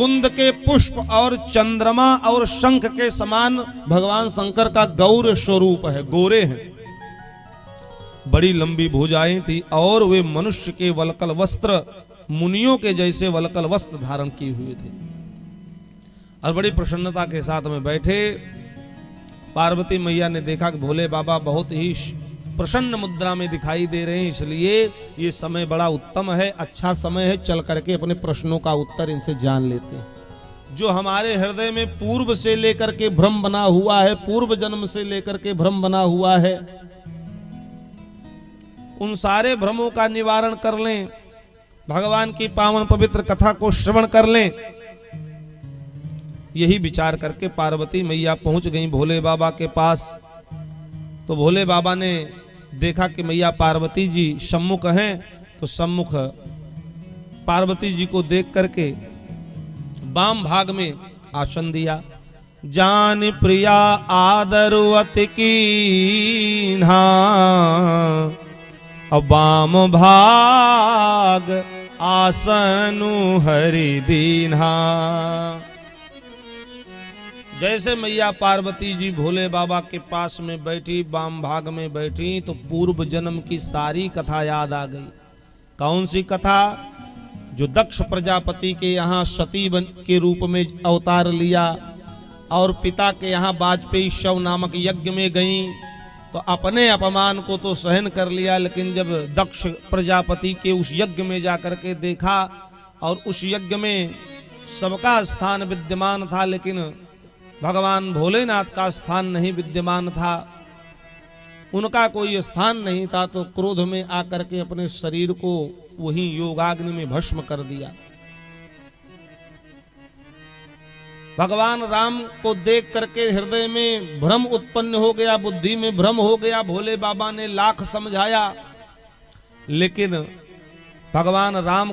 कुंद के पुष्प और चंद्रमा और शंख के समान भगवान शंकर का गौर स्वरूप है, गोरे हैं। बड़ी लंबी भुजाएं थी और वे मनुष्य के वलकल वस्त्र, मुनियों के जैसे वलकल वस्त्र धारण किए हुए थे और बड़ी प्रसन्नता के साथ में बैठे। पार्वती मैया ने देखा कि भोले बाबा बहुत ही प्रसन्न मुद्रा में दिखाई दे रहे हैं, इसलिए ये समय बड़ा उत्तम है, अच्छा समय है, चल करके अपने प्रश्नों का उत्तर इनसे जान लेते हैं। जो हमारे हृदय में पूर्व से लेकर के भ्रम बना हुआ है, पूर्व जन्म से लेकर के भ्रम बना हुआ है, उन सारे भ्रमों का निवारण कर लें, भगवान की पावन पवित्र कथा को श्रवण कर लें। यही विचार करके पार्वती मैया पहुंच गई भोले बाबा के पास। तो भोले बाबा ने देखा कि मैया पार्वती जी सम्मुख हैं, तो सम्मुख पार्वती जी को देख करके वाम भाग में आसन दिया। जान प्रिया आदरवति कीन्हा, वाम भाग आसनु हरि दीन्हा। जैसे मैया पार्वती जी भोले बाबा के पास में बैठी, वाम भाग में बैठी, तो पूर्व जन्म की सारी कथा याद आ गई। कौन सी कथा? जो दक्ष प्रजापति के यहाँ सती के रूप में अवतार लिया और पिता के यहाँ वाजपेयी शव नामक यज्ञ में गई, तो अपने अपमान को तो सहन कर लिया, लेकिन जब दक्ष प्रजापति के उस यज्ञ में जाकर के देखा और उस यज्ञ में सबका स्थान विद्यमान था, लेकिन भगवान भोलेनाथ का स्थान नहीं विद्यमान था, उनका कोई स्थान नहीं था, तो क्रोध में आकर के अपने शरीर को वही योगाग्नि में भस्म कर दिया। भगवान राम को देख करके हृदय में भ्रम उत्पन्न हो गया, बुद्धि में भ्रम हो गया। भोले बाबा ने लाख समझाया, लेकिन भगवान राम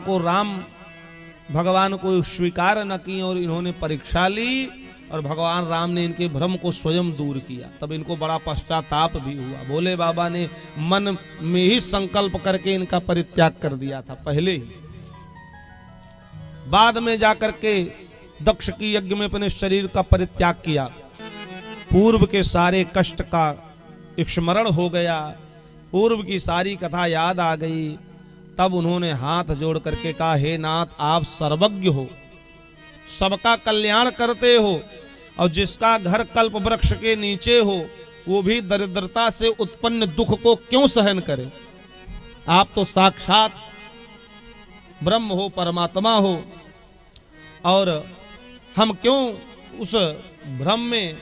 को स्वीकार न की और इन्होंने परीक्षा ली और भगवान राम ने इनके भ्रम को स्वयं दूर किया। तब इनको बड़ा पश्चाताप भी हुआ। भोले बाबा ने मन में ही संकल्प करके इनका परित्याग कर दिया था पहले ही। बाद में जाकर के दक्ष की यज्ञ में अपने शरीर का परित्याग किया। पूर्व के सारे कष्ट का स्मरण हो गया, पूर्व की सारी कथा याद आ गई। तब उन्होंने हाथ जोड़ करके कहा, हे नाथ, आप सर्वज्ञ हो, सबका कल्याण करते हो, और जिसका घर कल्प वृक्ष के नीचे हो वो भी दरिद्रता से उत्पन्न दुख को क्यों सहन करे? आप तो साक्षात ब्रह्म हो, परमात्मा हो, और हम क्यों उस भ्रम में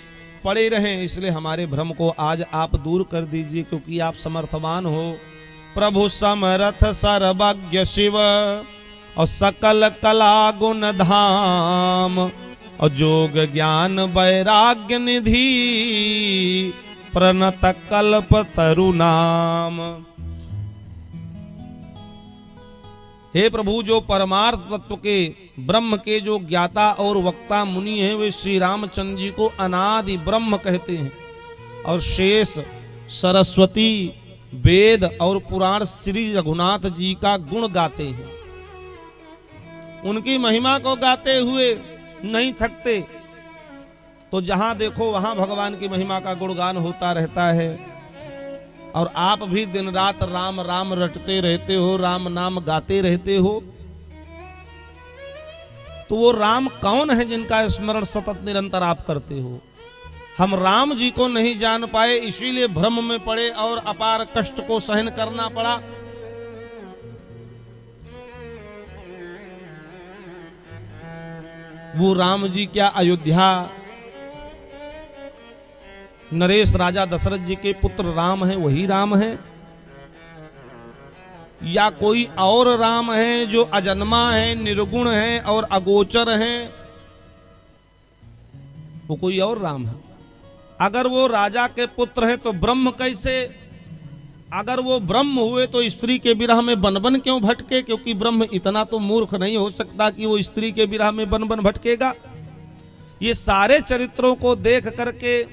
पड़े रहें? इसलिए हमारे भ्रम को आज आप दूर कर दीजिए, क्योंकि आप समर्थवान हो। प्रभु समर्थ सर्वज्ञ शिव और सकल कला गुण धाम, और जोग ज्ञान वैराग्य निधि प्रणत कल्प तरु नाम। हे प्रभु, जो परमार्थ तत्व के ब्रह्म के जो ज्ञाता और वक्ता मुनि हैं, वे श्री रामचंद्र जी को अनादि ब्रह्म कहते हैं, और शेष, सरस्वती, वेद और पुराण श्री रघुनाथ जी का गुण गाते हैं। उनकी महिमा को गाते हुए नहीं थकते। तो जहां देखो वहां भगवान की महिमा का गुणगान होता रहता है। और आप भी दिन रात राम राम रटते रहते हो, राम नाम गाते रहते हो। तो वो राम कौन है जिनका स्मरण सतत निरंतर आप करते हो? हम राम जी को नहीं जान पाए, इसीलिए भ्रम में पड़े और अपार कष्ट को सहन करना पड़ा। वो राम जी क्या अयोध्या नरेश राजा दशरथ जी के पुत्र राम हैं, वही राम है, या कोई और राम है जो अजन्मा है, निर्गुण है और अगोचर है? वो कोई और राम है। अगर वो राजा के पुत्र हैं तो ब्रह्म कैसे? अगर वो ब्रह्म हुए तो स्त्री के विरह में बन बन क्यों भटके? क्योंकि ब्रह्म इतना तो मूर्ख नहीं हो सकता कि वो स्त्री के विरह में बन बन भटकेगा। ये सारे चरित्रों को देख करके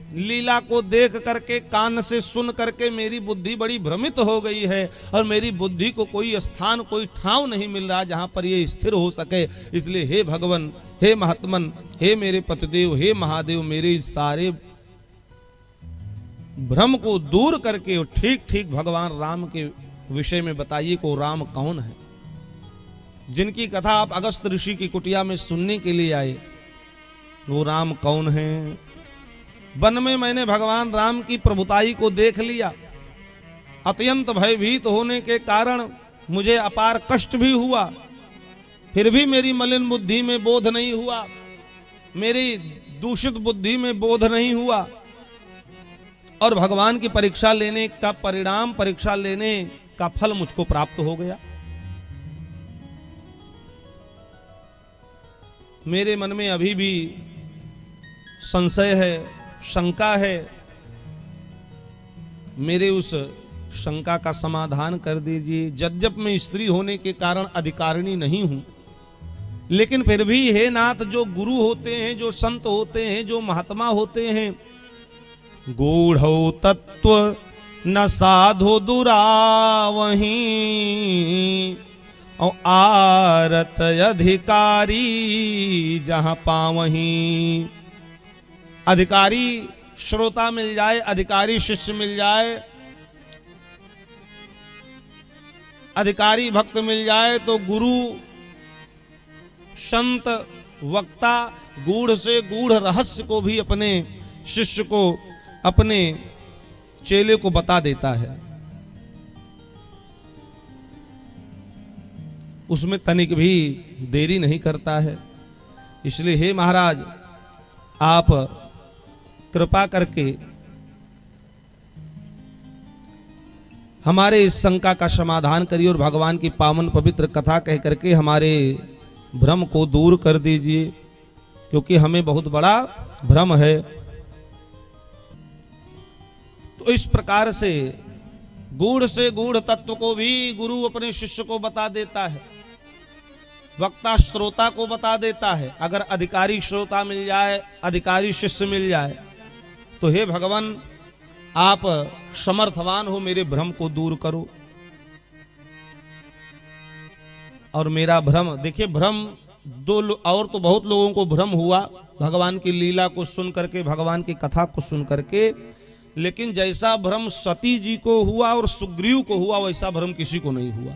लीला को देख करके, कान से सुन करके मेरी बुद्धि बड़ी भ्रमित हो गई है और मेरी बुद्धि को कोई स्थान, कोई ठाव नहीं मिल रहा जहां पर ये स्थिर हो सके। इसलिए हे भगवान, हे महात्मन, हे मेरे पतिदेव, हे महादेव, मेरे इस सारे भ्रम को दूर करके ठीक ठीक भगवान राम के विषय में बताइए को राम कौन है, जिनकी कथा आप अगस्त ऋषि की कुटिया में सुनने के लिए आए, वो राम कौन है। वन में मैंने भगवान राम की प्रभुताई को देख लिया। अत्यंत भयभीत होने के कारण मुझे अपार कष्ट भी हुआ, फिर भी मेरी मलिन बुद्धि में बोध नहीं हुआ, मेरी दूषित बुद्धि में बोध नहीं हुआ और भगवान की परीक्षा लेने का परिणाम, परीक्षा लेने का फल मुझको प्राप्त हो गया। मेरे मन में अभी भी संशय है, शंका है। मेरे उस शंका का समाधान कर दीजिए। यद्यप मैं स्त्री होने के कारण अधिकारिणी नहीं हूं, लेकिन फिर भी हे नाथ, जो गुरु होते हैं, जो संत होते हैं, जो महात्मा होते हैं, गूढ़ो तत्व न साधो दुरावही और आरत अधिकारी जहां पावही। अधिकारी श्रोता मिल जाए, अधिकारी शिष्य मिल जाए, अधिकारी भक्त मिल जाए तो गुरु, संत, वक्ता गूढ़ से गूढ़ रहस्य को भी अपने शिष्य को, अपने चेले को बता देता है। उसमें तनिक भी देरी नहीं करता है। इसलिए हे महाराज, आप कृपा करके हमारे इस शंका का समाधान करिए और भगवान की पावन पवित्र कथा कह करके हमारे भ्रम को दूर कर दीजिए, क्योंकि हमें बहुत बड़ा भ्रम है। तो इस प्रकार से गूढ़ से गूढ़ तत्व को भी गुरु अपने शिष्य को बता देता है, वक्ता श्रोता को बता देता है। अगर अधिकारी श्रोता मिल जाए, अधिकारी शिष्य मिल जाए तो हे भगवान, आप समर्थवान हो, मेरे भ्रम को दूर करो। और मेरा भ्रम देखिए, भ्रम और तो बहुत लोगों को भ्रम हुआ भगवान की लीला को सुन करके, भगवान की कथा को सुन करके, लेकिन जैसा भ्रम सती जी को हुआ और सुग्रीव को हुआ, वैसा भ्रम किसी को नहीं हुआ।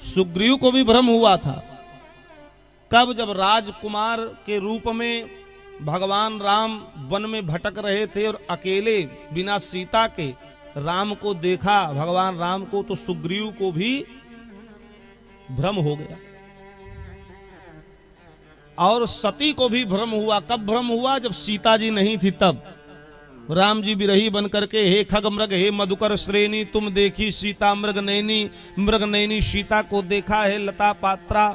सुग्रीव को भी भ्रम हुआ था। कब? जब राजकुमार के रूप में भगवान राम वन में भटक रहे थे और अकेले बिना सीता के राम को देखा, भगवान राम को, तो सुग्रीव को भी भ्रम हो गया और सती को भी भ्रम हुआ। कब भ्रम हुआ? जब सीता जी नहीं थी तब। राम जी बिरही बन करके, हे खग मृग, हे मधुकर श्रेणी, तुम देखी सीता मृग नैनी, मृग नैनी सीता को देखा है लता पात्रा।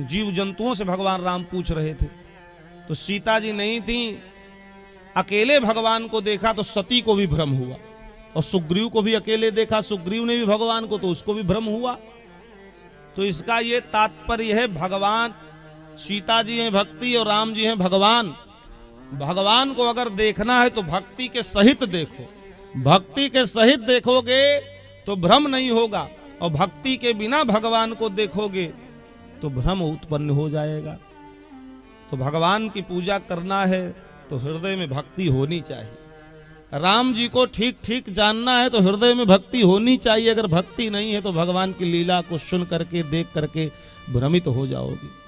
जीव जंतुओं से भगवान राम पूछ रहे थे। तो सीता जी नहीं थी, अकेले भगवान को देखा तो सती को भी भ्रम हुआ, और सुग्रीव को भी अकेले देखा, सुग्रीव ने भी भगवान को, तो उसको भी भ्रम हुआ। तो इसका ये तात्पर्य है, भगवान, सीता जी हैं भक्ति और राम जी हैं भगवान। भगवान को अगर देखना है तो भक्ति के सहित देखो, भक्ति के सहित देखोगे तो भ्रम नहीं होगा, और भक्ति के बिना भगवान को देखोगे तो भ्रम उत्पन्न हो जाएगा। तो भगवान की पूजा करना है तो हृदय में भक्ति होनी चाहिए। राम जी को ठीक ठीक जानना है तो हृदय में भक्ति होनी चाहिए। अगर भक्ति नहीं है तो भगवान की लीला को सुन करके, देख करके भ्रमित हो जाओगे,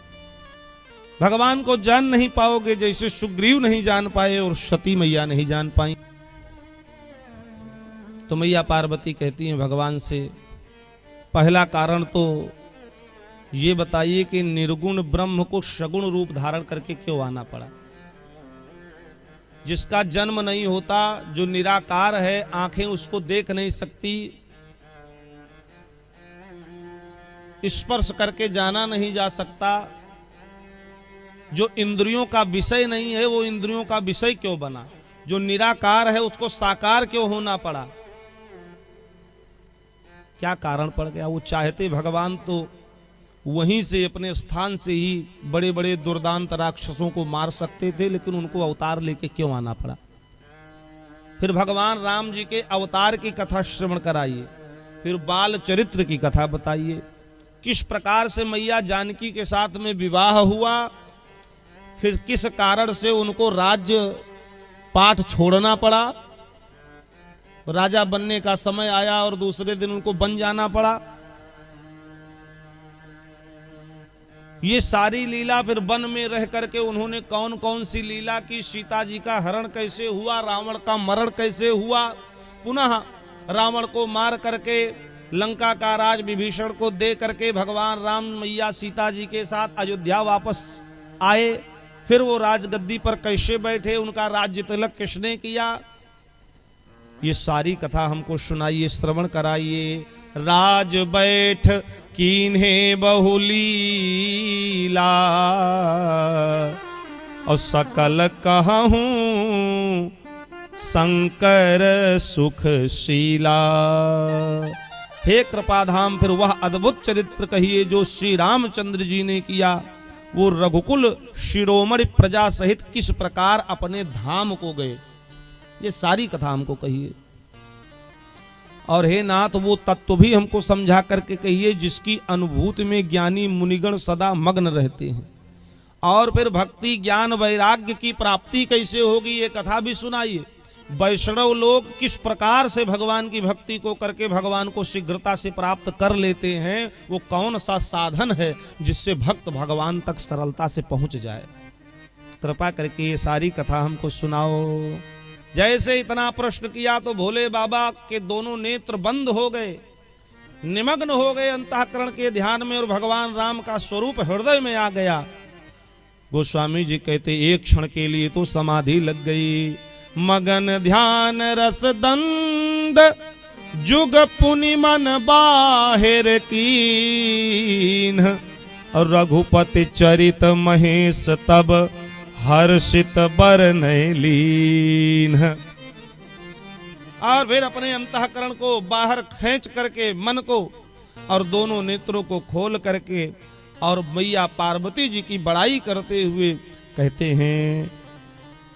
भगवान को जान नहीं पाओगे, जैसे सुग्रीव नहीं जान पाए और सती मैया नहीं जान पाई। तो मैया पार्वती कहती हैं भगवान से, पहला कारण तो ये बताइए कि निर्गुण ब्रह्म को सगुण रूप धारण करके क्यों आना पड़ा। जिसका जन्म नहीं होता, जो निराकार है, आंखें उसको देख नहीं सकती, स्पर्श करके जाना नहीं जा सकता, जो इंद्रियों का विषय नहीं है वो इंद्रियों का विषय क्यों बना, जो निराकार है उसको साकार क्यों होना पड़ा, क्या कारण पड़ गया। वो चाहते भगवान तो वहीं से, अपने स्थान से ही बड़े बड़े दुर्दांत राक्षसों को मार सकते थे, लेकिन उनको अवतार लेके क्यों आना पड़ा। फिर भगवान राम जी के अवतार की कथा श्रवण कराइए, फिर बाल चरित्र की कथा बताइए, किस प्रकार से मैया जानकी के साथ में विवाह हुआ, फिर किस कारण से उनको राज्य पाठ छोड़ना पड़ा, राजा बनने का समय आया और दूसरे दिन उनको बन जाना पड़ा। ये सारी लीला, फिर वन में रह करके उन्होंने कौन कौन सी लीला की, सीता जी का हरण कैसे हुआ, रावण का मरण कैसे हुआ, पुनः रावण को मार करके लंका का राज विभीषण को दे करके भगवान राम मैया सीता जी के साथ अयोध्या वापस आए, फिर वो राजगद्दी पर कैसे बैठे, उनका राज्य तिलक किसने किया, ये सारी कथा हमको सुनाइए, श्रवण कराइए। राज बैठ कीन्हे बहुलीला और सकल कहूं शंकर सुखशीला। हे कृपाधाम, फिर वह अद्भुत चरित्र कहिए जो श्री रामचंद्र जी ने किया, वो रघुकुल शिरोमणि प्रजा सहित किस प्रकार अपने धाम को गए, ये सारी कथा हमको कहिए। और हे नाथ, वो तत्व भी हमको समझा करके कहिए जिसकी अनुभूति में ज्ञानी मुनिगण सदा मग्न रहते हैं। और फिर भक्ति ज्ञान वैराग्य की प्राप्ति कैसे होगी, ये कथा भी सुनाइए। वैष्णव लोग किस प्रकार से भगवान की भक्ति को करके भगवान को शीघ्रता से प्राप्त कर लेते हैं, वो कौन सा साधन है जिससे भक्त भगवान तक सरलता से पहुंच जाए। कृपा करके ये सारी कथा हमको सुनाओ। जैसे इतना प्रश्न किया तो भोले बाबा के दोनों नेत्र बंद हो गए, निमग्न हो गए अंतःकरण के ध्यान में, और भगवान राम का स्वरूप हृदय में आ गया। गोस्वामी जी कहते एक क्षण के लिए तो समाधि लग गई। मगन ध्यान रस दंड जुग पुनि मन बाहिर कीन, रघुपति चरित महेश तब हर्षित बरनय लीन। और फिर अपने अंतःकरण को बाहर खींच करके मन को और दोनों नेत्रों को खोल करके और मैया पार्वती जी की बड़ाई करते हुए कहते हैं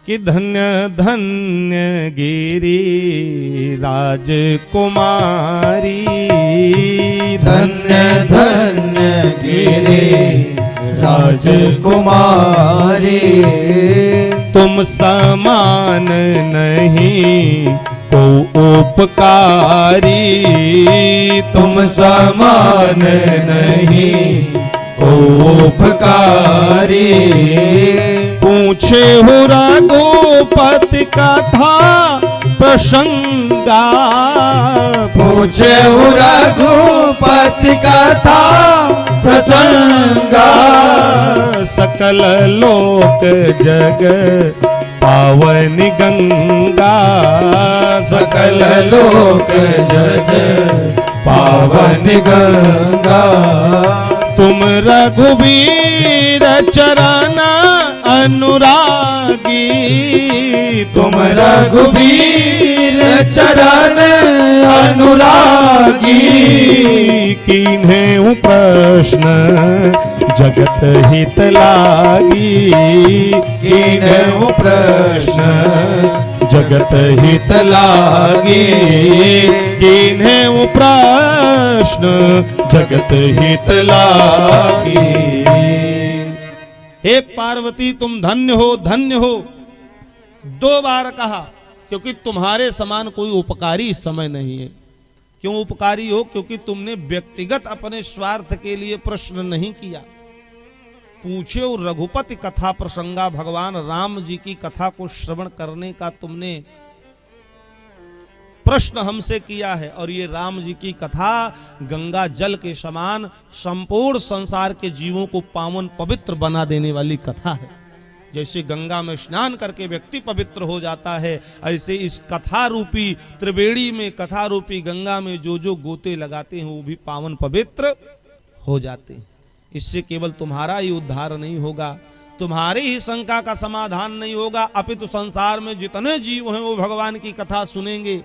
कि धन्य धन्य गिरी राजकुमारी, धन्य धन्य गिरी राजकुमारी, तुम समान नहीं को उपकारी, तुम समान नहीं को उपकारी। पूछे हो रघुपति कथा प्रसंगा, पूछे हो रघुपति कथा प्रसंगा। सकल लोक जग पावन गंगा, सकल लोक जग पावन गंगा। तुम रघुवीर चरण अनुरागी, तुम रघुवीर चरण अनुरागी। कीन्हे प्रश्न जगत हित लागी, कीन्हे प्रश्न जगत हित लागी, कीन्हे प्रश्न जगत हित लागी। हे पार्वती, तुम धन्य हो, धन्य हो। 2 बार कहा, क्योंकि तुम्हारे समान कोई उपकारी इस समय नहीं है। क्यों उपकारी हो? क्योंकि तुमने व्यक्तिगत अपने स्वार्थ के लिए प्रश्न नहीं किया। पूछे रघुपति कथा प्रसंगा, भगवान राम जी की कथा को श्रवण करने का तुमने प्रश्न हमसे किया है। और ये राम जी की कथा गंगा जल के समान संपूर्ण संसार के जीवों को पावन पवित्र बना देने वाली कथा है। जैसे गंगा में स्नान करके व्यक्ति पवित्र हो जाता है, ऐसे इस कथा रूपी त्रिवेणी में, कथा रूपी गंगा में जो जो गोते लगाते हैं वो भी पावन पवित्र हो जाते हैं। इससे केवल तुम्हारा ही उद्धार नहीं होगा, तुम्हारी ही शंका का समाधान नहीं होगा, अपितु संसार में जितने जीव हैं वो भगवान की कथा सुनेंगे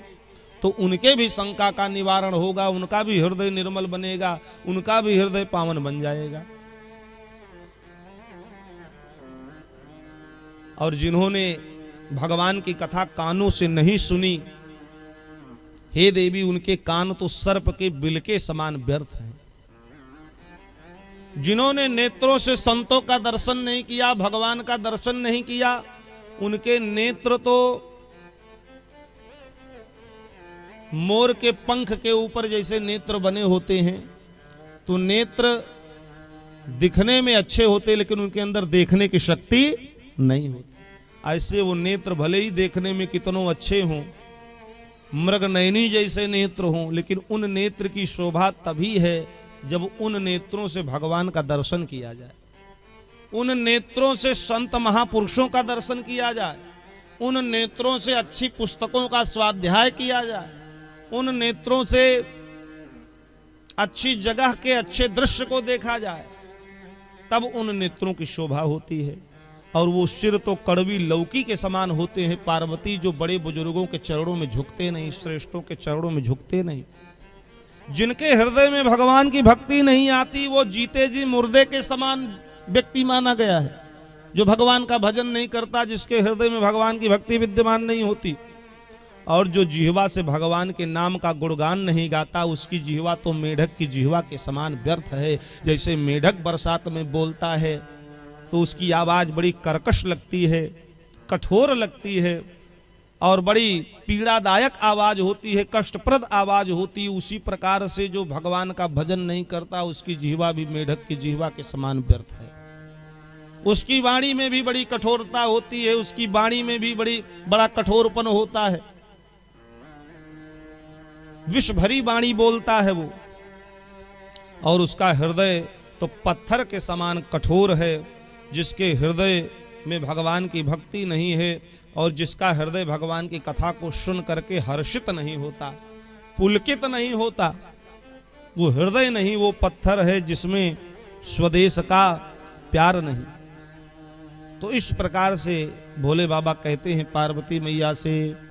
तो उनके भी शंका का निवारण होगा, उनका भी हृदय निर्मल बनेगा, उनका भी हृदय पावन बन जाएगा। और जिन्होंने भगवान की कथा कानों से नहीं सुनी, हे देवी उनके कान तो सर्प के बिल के समान व्यर्थ हैं। जिन्होंने नेत्रों से संतों का दर्शन नहीं किया, भगवान का दर्शन नहीं किया, उनके नेत्र तो मोर के पंख के ऊपर जैसे नेत्र बने होते हैं। तो नेत्र दिखने में अच्छे होते लेकिन उनके अंदर देखने की शक्ति नहीं होती। ऐसे वो नेत्र भले ही देखने में कितनों अच्छे हों, मृग नयनी जैसे नेत्र हों, लेकिन उन नेत्र की शोभा तभी है जब उन नेत्रों से भगवान का दर्शन किया जाए, उन नेत्रों से संत महापुरुषों का दर्शन किया जाए, उन नेत्रों से अच्छी पुस्तकों का स्वाध्याय किया जाए, उन नेत्रों से अच्छी जगह के अच्छे दृश्य को देखा जाए, तब उन नेत्रों की शोभा होती है। और वो सिर तो कड़वी लौकी के समान होते हैं। पार्वती जो बड़े बुजुर्गों के चरणों में झुकते नहीं, श्रेष्ठों के चरणों में झुकते नहीं, जिनके हृदय में भगवान की भक्ति नहीं आती, वो जीते जी मुर्दे के समान व्यक्ति माना गया है। जो भगवान का भजन नहीं करता, जिसके हृदय में भगवान की भक्ति विद्यमान नहीं होती, और जो जिह्वा से भगवान के नाम का गुणगान नहीं गाता, उसकी जिह्वा तो मेढक की जिह्वा के समान व्यर्थ है। जैसे मेढक बरसात में बोलता है तो उसकी आवाज बड़ी कर्कश लगती है, कठोर लगती है और बड़ी पीड़ादायक आवाज होती है, कष्टप्रद आवाज होती है। उसी प्रकार से जो भगवान का भजन नहीं करता, उसकी जिह्वा भी मेढक की जिह्वा के समान व्यर्थ है। उसकी वाणी में भी बड़ी कठोरता होती है, उसकी वाणी में भी बड़ा कठोरपन होता है, विष भरी वाणी बोलता है वो। और उसका हृदय तो पत्थर के समान कठोर है। जिसके हृदय में भगवान की भक्ति नहीं है और जिसका हृदय भगवान की कथा को सुन करके हर्षित नहीं होता, पुलकित नहीं होता, वो हृदय नहीं, वो पत्थर है जिसमें स्वदेश का प्यार नहीं। तो इस प्रकार से भोले बाबा कहते हैं पार्वती मैया से,